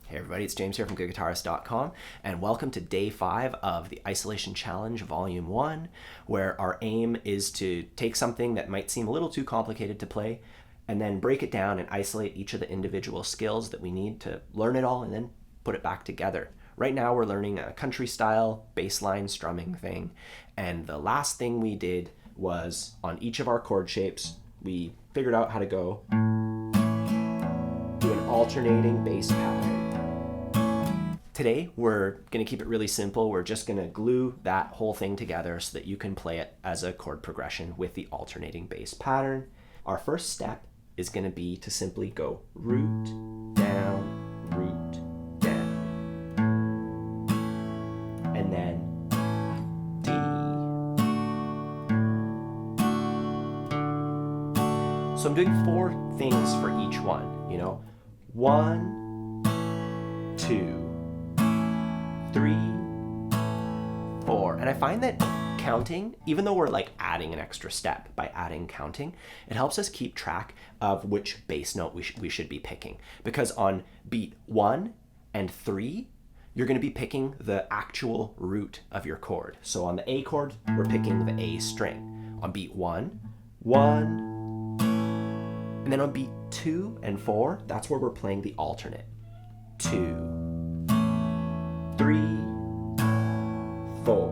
Hey everybody, it's James here from GoodGuitarist.com, and welcome to day 5 of the Isolation Challenge Volume 1, where our aim is to take something that might seem a little too complicated to play, and then break it down and isolate each of the individual skills that we need to learn it all and then put it back together. Right now we're learning a country-style bassline strumming thing, and the last thing we did was on each of our chord shapes, we figured out how to go do an alternating bass pattern. Today, we're going to keep it really simple. We're just going to glue that whole thing together so that you can play it as a chord progression with the alternating bass pattern. Our first step is going to be to simply go root, down, and then D. So I'm doing 4 things for each one, you know. 1, 2, 3, 4. And I find that counting, even though we're like adding an extra step by adding counting, it helps us keep track of which bass note we should be picking. Because on beat 1 and 3, you're going to be picking the actual root of your chord. So on the A chord, we're picking the A string. On beat 1, 1. And then on beat 2 and 4, that's where we're playing the alternate. 2, 3, 4,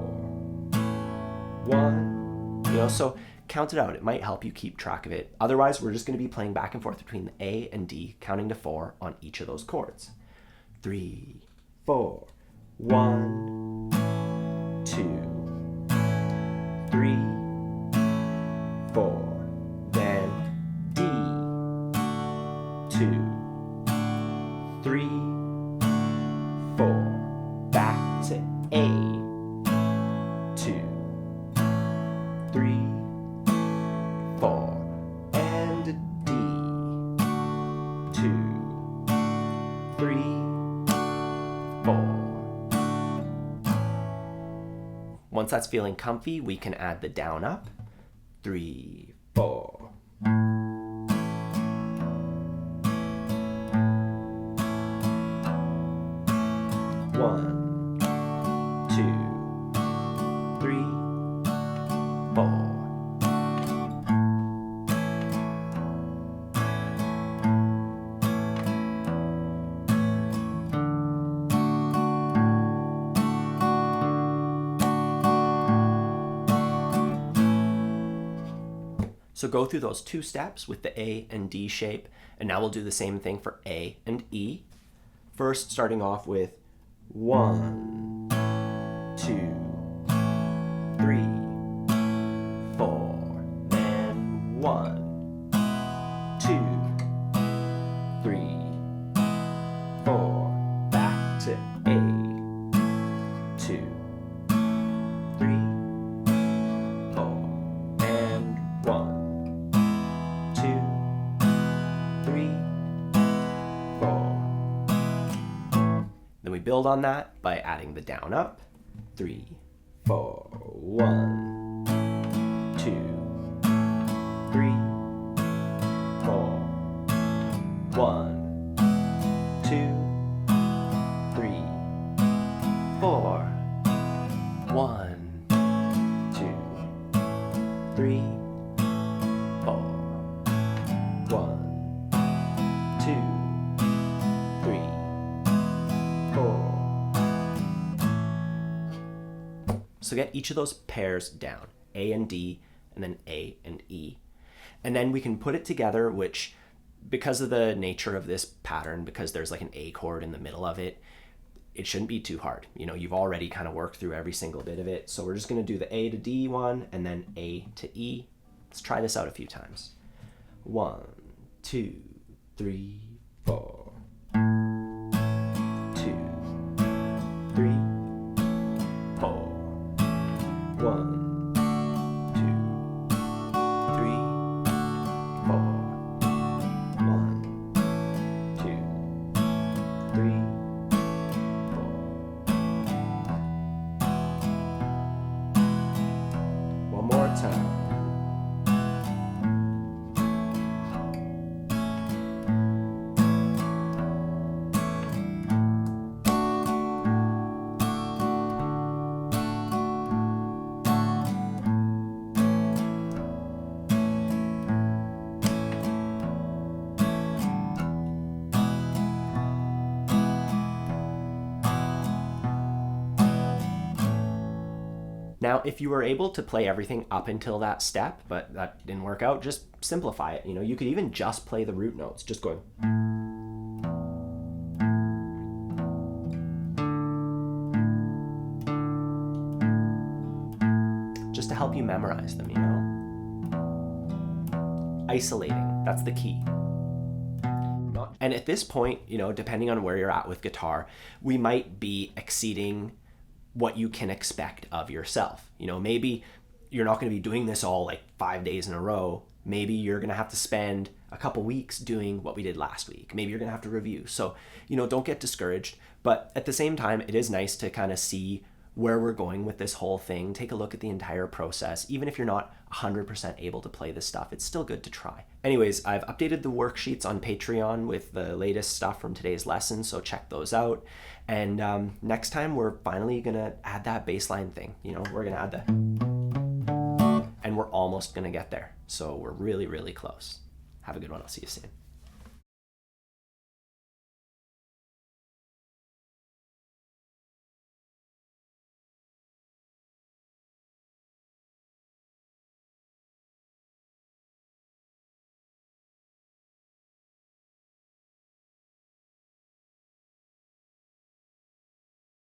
1. You know, so count it out. It might help you keep track of it. Otherwise, we're just going to be playing back and forth between the A and D, counting to 4 on each of those chords. 3, 4, 1, 2, 3, 4. Then D, 2, 3, 4. Back to A, 2, 3, 4, and D, 2, 3, 4. Once that's feeling comfy, we can add the down up. 3, 4. 1, 2, 3, 4. So go through those 2 steps with the A and D shape, and now we'll do the same thing for A and E. First, starting off with 1, 2, 3, 4, then 1, 2, 3, 4, back to A, 2, 3, 4, and 1, 2, 3, 4. Then we build on that by adding the down up. 3, 4, 1, 2, 3, 4, 1, 2, 3, 4, 1, 2, 3, 4, 1, 2, 3, 4. So get each of those pairs down, A and D, and then A and E. And then we can put it together, which, because of the nature of this pattern, because there's like an A chord in the middle of it, it shouldn't be too hard. You know, you've already kind of worked through every single bit of it. So we're just going to do the A to D one, and then A to E. Let's try this out a few times. 1, 2, 3, 4. 2, 3, 4. 1, 2, 3, 4. 1, 2, 3, 4. One more time. Now, if you were able to play everything up until that step, but that didn't work out, just simplify it. You know, you could even just play the root notes, just going. Just to help you memorize them, you know? Isolating, that's the key. And at this point, you know, depending on where you're at with guitar, we might be exceeding what you can expect of yourself. You know, maybe you're not going to be doing this all like 5 days in a row. Maybe you're going to have to spend a couple weeks doing what we did last week. Maybe you're going to have to review. So, you know, don't get discouraged. But at the same time, it is nice to kind of see where we're going with this whole thing. Take a look at the entire process. Even if you're not 100% able to play this stuff, it's still good to try. Anyways, I've updated the worksheets on Patreon with the latest stuff from today's lesson, so check those out. And next time we're finally gonna add that bass line thing. You know, we're gonna add the, and we're almost gonna get there. So we're really, really close. Have a good one. I'll see you soon.